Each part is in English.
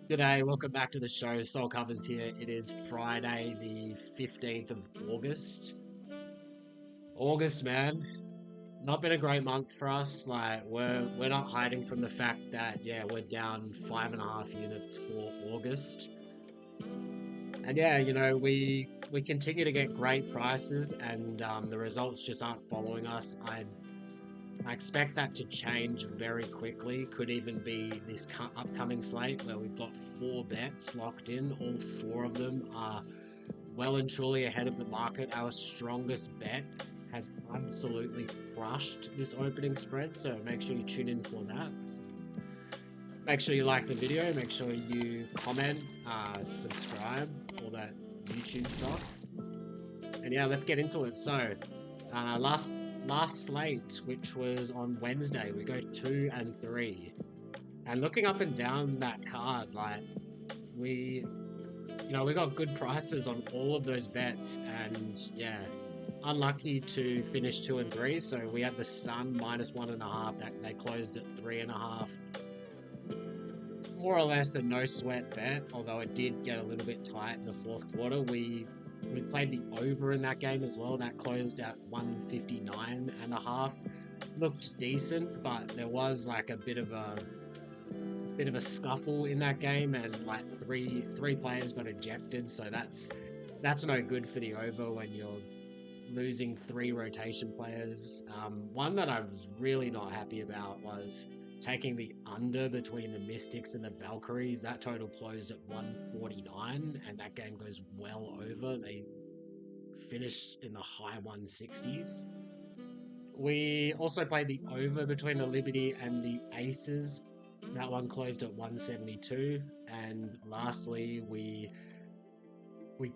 G'day, welcome back to the show. Soul Covers here. It is Friday, the 15th of August. August, man, not been a great month for us. Like we're not hiding from the fact that we're down 5.5 units for August. And we continue to get great prices, and the results just aren't following us. I expect that to change very quickly. Could even be this upcoming slate where we've got 4 bets locked in. All 4 of them are well and truly ahead of the market. Our strongest bet has absolutely crushed this opening spread, so make sure you tune in for that. Make sure you like the video, make sure you comment, subscribe, all that YouTube stuff. And yeah, let's get into it. So, last slate, which was on Wednesday, we go 2 and 3. And looking up and down that card, like we got good prices on all of those bets, and yeah, unlucky to finish 2 and 3. So we had the Sun -1.5. That they closed at 3.5. More or less a no sweat bet, although it did get a little bit tight in the fourth quarter. We played the over in that game as well. That closed at 159.5. Looked decent, but there was like a bit of a scuffle in that game, and like three players got ejected. So that's no good for the over when you're losing 3 rotation players. One that I was really not happy about was taking the under between the Mystics and the Valkyries. That total closed at 149, and that game goes well over. They finish in the high 160s. We also played the over between the Liberty and the Aces. That one closed at 172. And lastly, we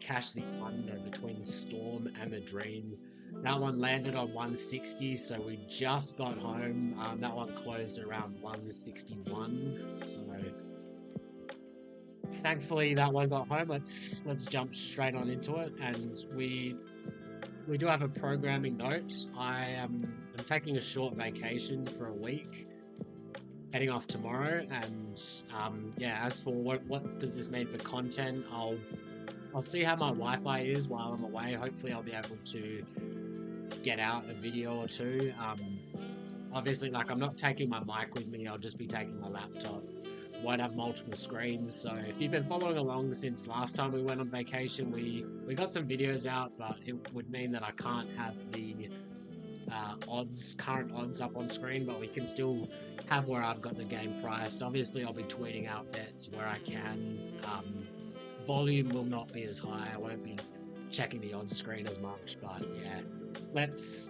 cashed the under between the Storm and the Dream. That one landed on 160, so we just got home. That one closed around 161. So thankfully that one got home. Let's jump straight on into it. And we do have a programming note. I'm taking a short vacation for a week, heading off tomorrow. And as for what does this mean for content, I'll see how my Wi-Fi is while I'm away. Hopefully I'll be able to get out a video or two. Obviously, like, I'm not taking my mic with me. I'll just be taking my laptop. Won't have multiple screens. So if you've been following along since last time we went on vacation, we got some videos out, but it would mean that I can't have the current odds up on screen, but we can still have where I've got the game priced. Obviously, I'll be tweeting out bets where I can. Volume will not be as high. I won't be checking the odds screen as much, but yeah. Let's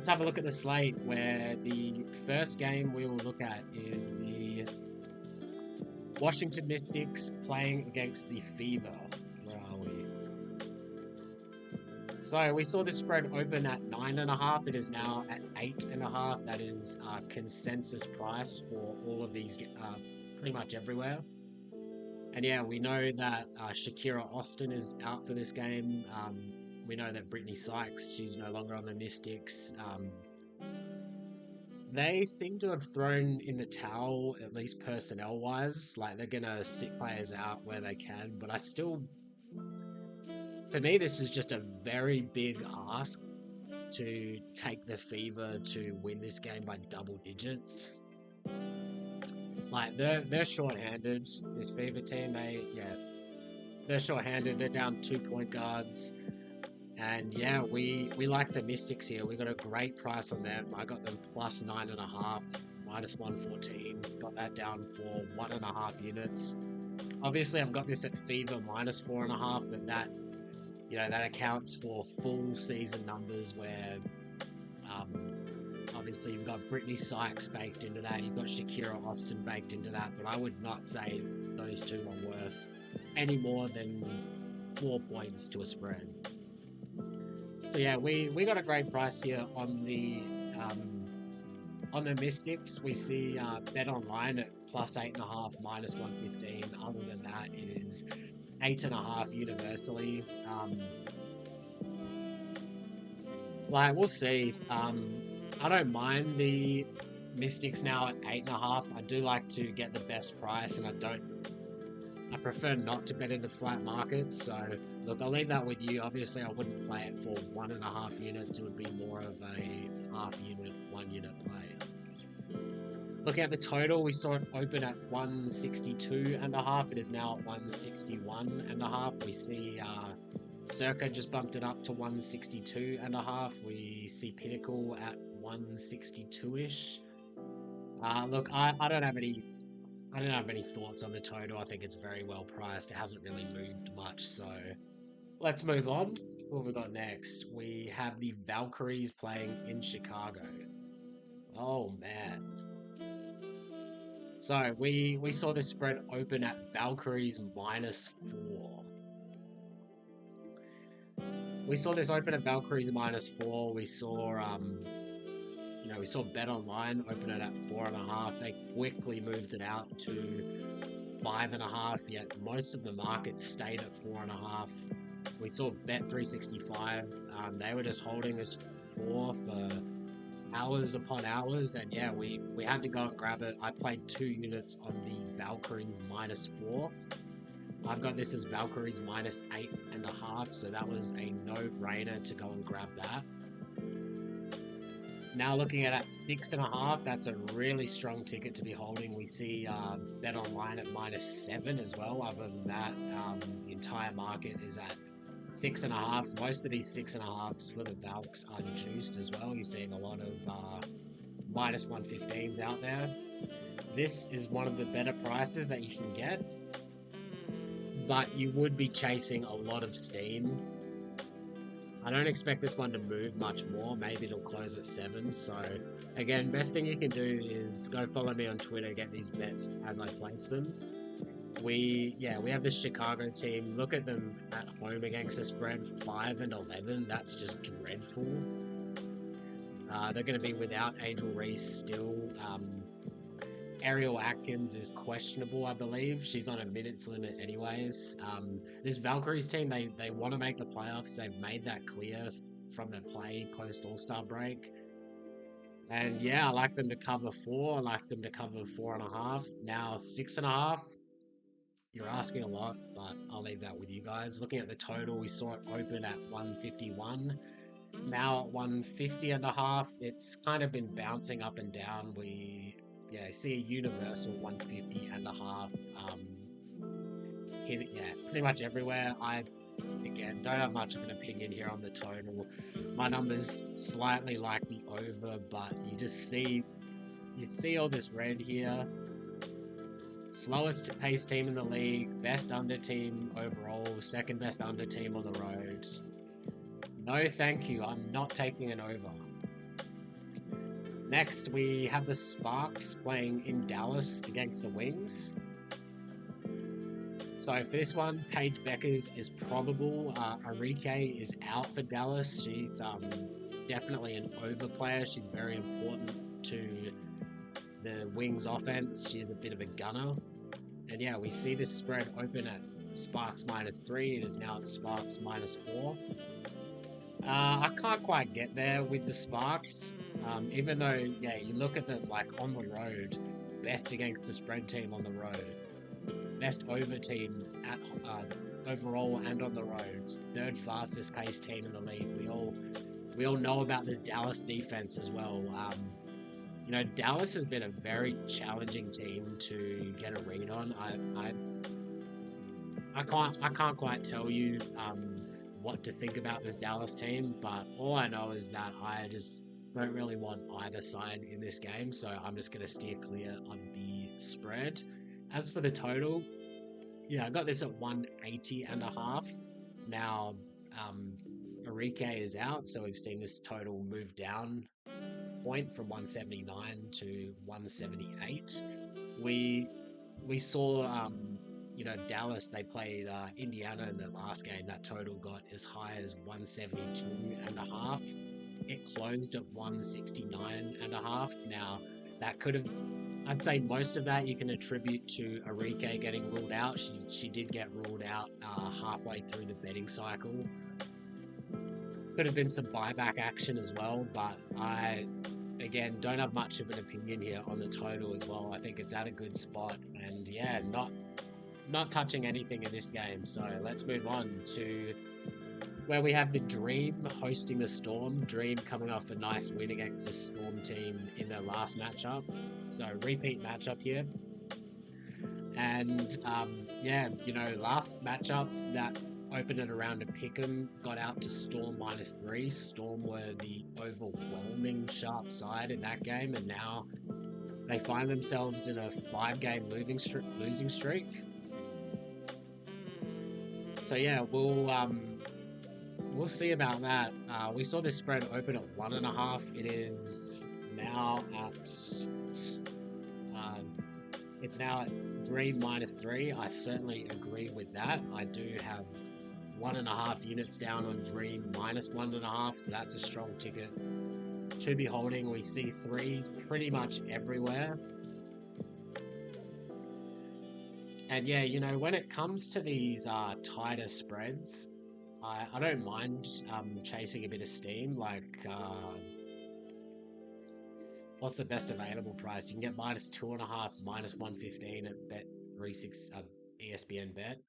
have a look at the slate, where the first game we will look at is the Washington Mystics playing against the Fever. Where are we? So we saw this spread open at 9.5. It is now at 8.5. That is consensus price for all of these, pretty much everywhere. And yeah, we know that Shakira Austin is out for this game. We know that Brittany Sykes, she's no longer on the Mystics. They seem to have thrown in the towel, at least personnel-wise. Like, they're going to sit players out where they can. But for me, this is just a very big ask to take the Fever to win this game by double digits. Like, they're short-handed, this Fever team. They're short-handed. They're down 2 point guards. And yeah, we like the Mystics here. We got a great price on them. I got them plus 9.5, -114. Got that down for 1.5 units. Obviously, I've got this at Fever -4.5, but that accounts for full season numbers where obviously you've got Brittany Sykes baked into that, you've got Shakira Austin baked into that, but I would not say those two are worth any more than 4 points to a spread. So yeah, we got a great price here on the Mystics. We see Bet Online at +8.5, -115. Other than that, it is 8.5 universally. We'll see. I don't mind the Mystics now at 8.5. I do like to get the best price, and I I prefer not to bet into flat markets. So look, I'll leave that with you. Obviously, I wouldn't play it for 1.5 units. It would be more of a half unit, 1 unit play. Looking at the total, we saw it open at 162.5. It is now at 161.5. We see Circa just bumped it up to 162.5. We see Pinnacle at 162-ish. Look, I don't have any thoughts on the total. I think it's very well priced. It hasn't really moved much, so let's move on. What have we got next? We have the Valkyries playing in Chicago. Oh man. So we saw the spread open at Valkyries -4. We saw this open at Valkyries -4. We saw we saw Bet Online open it at 4.5. They quickly moved it out to 5.5. Yet most of the market stayed at 4.5. We saw Bet365. They were just holding this 4 for hours upon hours, and yeah, we had to go and grab it. I played 2 units on the Valkyries -4. I've got this as Valkyries -8.5, so that was a no-brainer to go and grab that. Now looking at 6.5, that's a really strong ticket to be holding. We see Bet Online at -7 as well. Other than that, the entire market is at 6.5. Most of these 6.5s for the Valks are juiced as well. You're seeing a lot of -115s out there. This is one of the better prices that you can get, but you would be chasing a lot of steam. I don't expect this one to move much more. Maybe it'll close at 7. So again, best thing you can do is go follow me on Twitter, get these bets as I place them. We have this Chicago team. Look at them at home against the spread, 5-11. That's just dreadful. They're going to be without Angel Reese still. Ariel Atkins is questionable, I believe. She's on a minutes limit anyways. This Valkyries team, they want to make the playoffs. They've made that clear from their play post All-Star break. And yeah, I like them to cover 4. I like them to cover 4.5. Now 6.5. You're asking a lot, but I'll leave that with you guys. Looking at the total, we saw it open at 151. Now at 150.5. It's kind of been bouncing up and down. See a universal 150.5 hit. Pretty much everywhere. I again don't have much of an opinion here on the total. My number's slightly like the over, but you see all this red here. Slowest pace team in the league, best under team overall, second best under team on the road. No thank you, I'm not taking an over. Next, we have the Sparks playing in Dallas against the Wings. So for this one, Paige Beckers is probable. Arike is out for Dallas. She's definitely an over player. She's very important to the Wings offense. She's a bit of a gunner. And yeah, we see this spread open at Sparks -3. It is now at Sparks -4. I can't quite get there with the Sparks. Even though, you look at them like on the road, best against the spread team on the road, best over team at overall and on the road, third fastest paced team in the league. We all know about this Dallas defense as well. Dallas has been a very challenging team to get a read on. I can't quite tell you what to think about this Dallas team, but all I know is that I just don't really want either side in this game, so I'm just going to steer clear of the spread. As for the total, I got this at 180.5. Now, Arike is out, so we've seen this total move down point from 179 to 178. We saw Dallas, they played Indiana in their last game. That total got as high as 172.5. It closed at 169.5. Now, that could have, I'd say most of that you can attribute to Arike getting ruled out. She did get ruled out halfway through the betting cycle. Could have been some buyback action as well, but I, again, don't have much of an opinion here on the total as well. I think it's at a good spot, and not not touching anything in this game. So let's move on to where we have the Dream hosting the Storm. Dream coming off a nice win against the Storm team in their last matchup. So repeat matchup here. And yeah, you know, last matchup that opened it around a pick'em got out to Storm -3. Storm were the overwhelming sharp side in that game, and now they find themselves in a 5-game losing streak. So yeah, we'll see about that. We saw this spread open at 1.5. It is now at it's now at Dream -3. I certainly agree with that. I do have 1.5 units down on Dream -1.5, so that's a strong ticket to be holding. We see 3s pretty much everywhere. And yeah, you know, when it comes to these tighter spreads, I don't mind chasing a bit of steam. Like, what's the best available price? You can get -2.5, -115 at Bet36, ESPN Bet.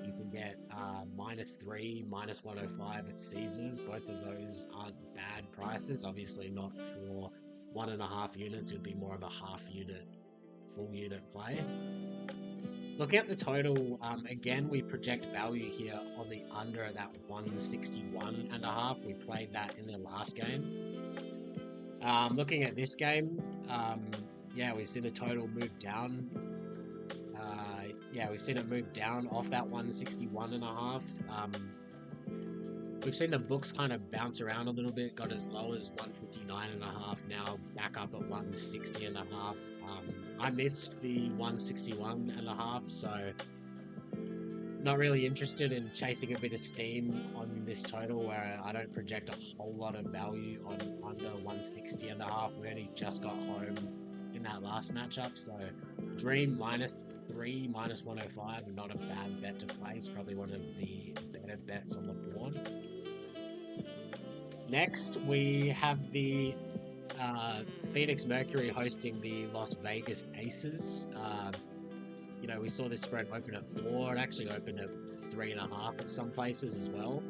You can get -3, -105 at Caesars. Both of those aren't bad prices. Obviously not for 1.5 units. It would be more of a half unit, full unit play. Looking at the total, again, we project value here on the under at that 161.5. We played that in the last game. Looking at this game, yeah, we've seen the total move down. Yeah, we've seen it move down off that 161.5. We've seen the books kind of bounce around a little bit, got as low as 159.5, now back up at 160.5. I missed the 161.5, so not really interested in chasing a bit of steam on this total where I don't project a whole lot of value on under 160.5. We only just got home in that last matchup, so Dream -3, -105, not a bad bet to place, probably one of the better bets on the board. Next, we have the Phoenix Mercury hosting the Las Vegas Aces. You know, we saw this spread open at 4. It actually opened at 3.5 at some places as well.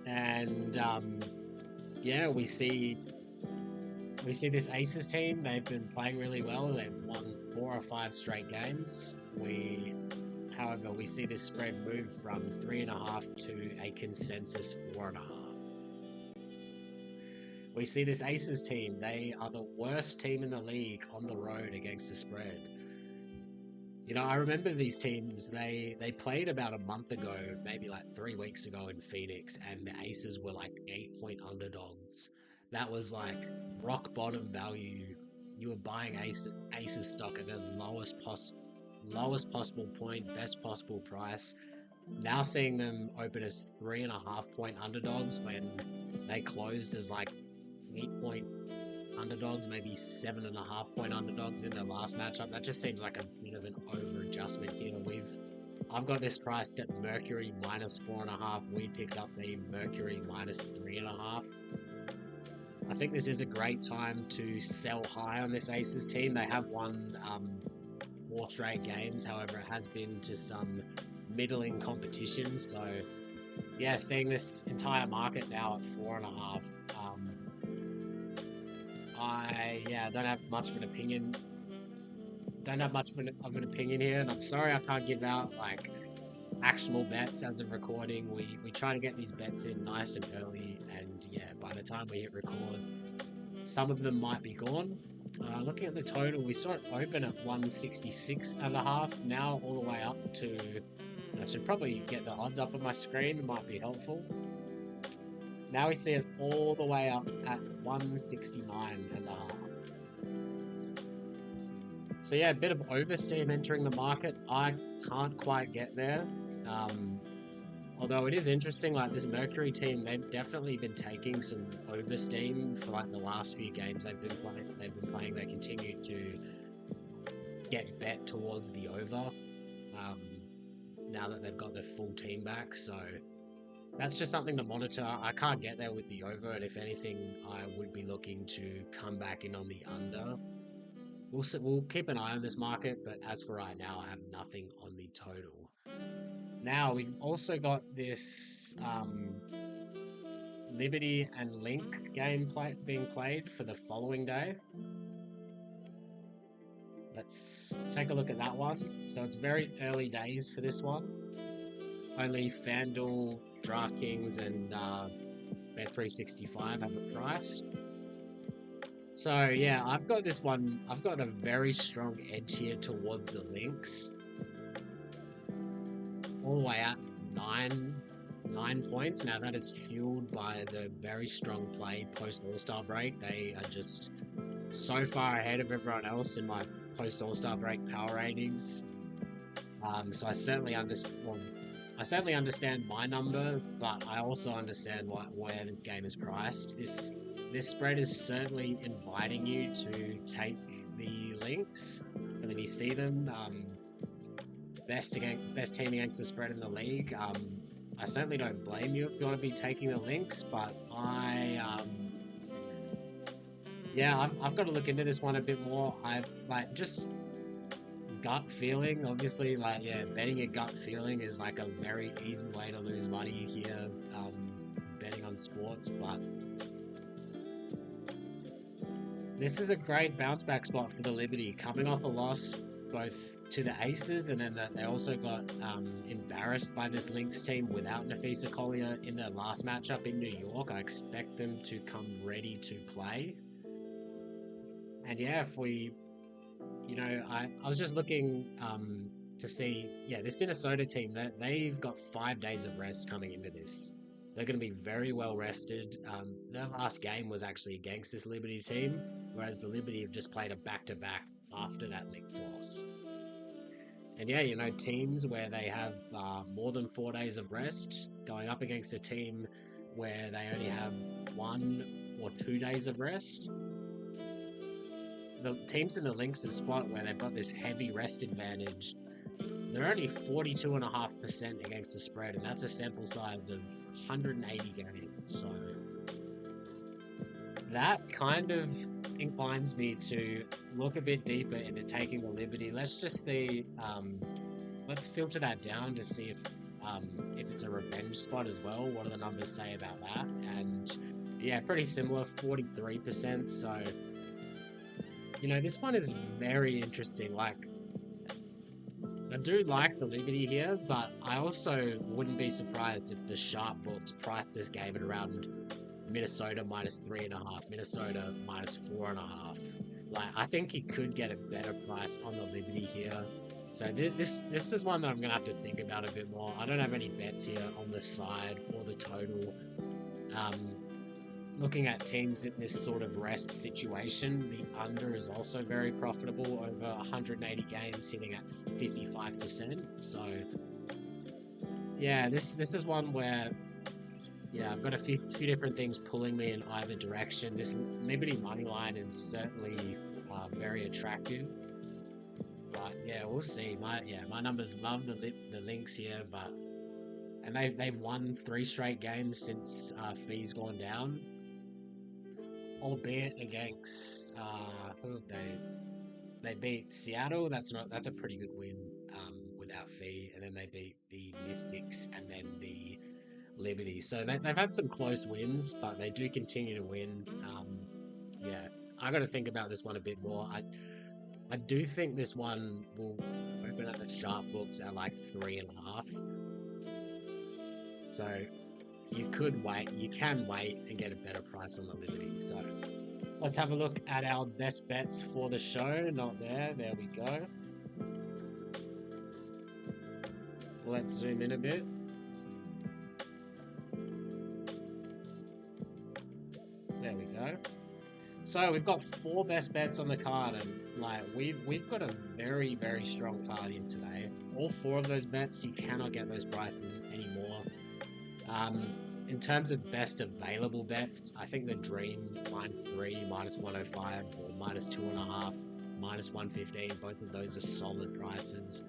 And yeah, we see this Aces team. They've been playing really well. They've won 4 or 5 straight games. However, we see this spread move from 3.5 to a consensus 4.5. We see this Aces team. They are the worst team in the league on the road against the spread. You know, I remember these teams, they played about a month ago, maybe like 3 weeks ago in Phoenix, and the Aces were like 8-point underdogs. That was like rock bottom value. You were buying Aces stock at the lowest possible point, best possible price. Now seeing them open as 3.5-point underdogs when they closed as like 8-point underdogs, maybe 7.5-point underdogs in their last matchup. That just seems like a bit of an over adjustment here. I've got this priced at Mercury -4.5. We picked up the Mercury -3.5. I think this is a great time to sell high on this Aces team. They have won 4 straight games, however, it has been to some middling competition. So yeah, seeing this entire market now at 4.5. I don't have much of an opinion. Don't have much of an opinion here, and I'm sorry I can't give out like actionable bets as of recording. We try to get these bets in nice and early, and yeah, by the time we hit record, some of them might be gone. Looking at the total, we saw it open at 166.5. Now all the way up to. I should probably get the odds up on my screen. It might be helpful. Now we see it all the way up at 169.5. So yeah, a bit of oversteam entering the market. I can't quite get there. Although it is interesting, like this Mercury team, they've definitely been taking some oversteam for like the last few games they've been playing. They continue to get bet towards the over now that they've got their full team back. So that's just something to monitor. I can't get there with the over, and if anything, I would be looking to come back in on the under. we'll keep an eye on this market, but as for right now, I have nothing on the total. Now we've also got this Liberty and Link game being played for the following day. Let's take a look at that one. So it's very early days for this one. Only FanDuel, DraftKings, and Bet365 have it priced. So yeah, I've got this one. I've got a very strong edge here towards the Lynx. All the way at 9 points. Now that is fueled by the very strong play post All-Star break. They are just so far ahead of everyone else in my post All-Star break power ratings. So I certainly understand my number, but I also understand where this game is priced. This spread is certainly inviting you to take the Lynx, and then you see them best team against the spread in the league. I certainly don't blame you if you want to be taking the Lynx, but I've got to look into this one a bit more. I like just gut feeling. Obviously, betting your gut feeling is like a very easy way to lose money here, betting on sports, but this is a great bounce back spot for the Liberty, coming off a loss both to the Aces, and then they also got embarrassed by this Lynx team without Nafisa Collier in their last matchup in New York. I expect them to come ready to play. And yeah, if we, I was just looking to see, this Minnesota team, they've got 5 days of rest coming into this. They're going to be very well rested. Their last game was actually against this Liberty team, whereas the Liberty have just played a back-to-back after that Lynx loss. And yeah, teams where they have more than 4 days of rest going up against a team where they only have 1 or 2 days of rest. The teams in the Lynx's spot where they've got this heavy rest advantage, they're only 42.5% against the spread, and that's a sample size of 180 games. So that kind of inclines me to look a bit deeper into taking the Liberty. Let's just see. Let's filter that down to see if it's a revenge spot as well. What do the numbers say about that? And yeah, pretty similar, 43%. So this one is very interesting. Like, I do like the Liberty here, but I also wouldn't be surprised if the sharp books price this game at around Minnesota -3.5, Minnesota -4.5. Like, I think you could get a better price on the Liberty here. So this is one that I'm gonna have to think about a bit more. I don't have any bets here on the side or the total. Looking at teams in this sort of rest situation, the under is also very profitable, over 180 games, hitting at 55%. So yeah, this is one where I've got a few different things pulling me in either direction. This Liberty money line is certainly very attractive, but yeah, we'll see. My numbers love the Lynx here, and they've won 3 straight games since fees gone down, albeit against who have they beat Seattle. That's a pretty good win without fee, and then they beat the Mystics and then the Liberty. So they've had some close wins, but they do continue to win. I got to think about this one a bit more. I do think this one will open up the sharp books at like 3.5. So you can wait and get a better price on the Liberty. So let's have a look at our best bets for the show. Not there. There we go. Let's zoom in a bit. There we go. So we've got 4 best bets on the card, and like we've got a very, very strong card in today. All 4 of those bets, you cannot get those prices anymore. In terms of best available bets, I think the Dream -3, -105, or -2.5, -115, both of those are solid prices.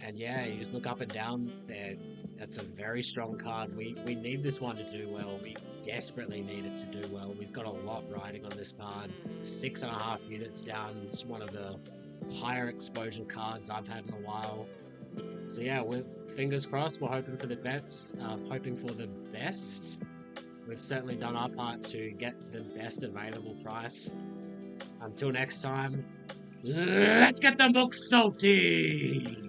And yeah, you just look up and down there. That's a very strong card. We need this one to do well. We desperately need it to do well. We've got a lot riding on this card. 6.5 units down. It's one of the higher exposure cards I've had in a while. So yeah, we're fingers crossed. We're hoping for the bets, hoping for the best. We've certainly done our part to get the best available price. Until next time, let's get the books salty!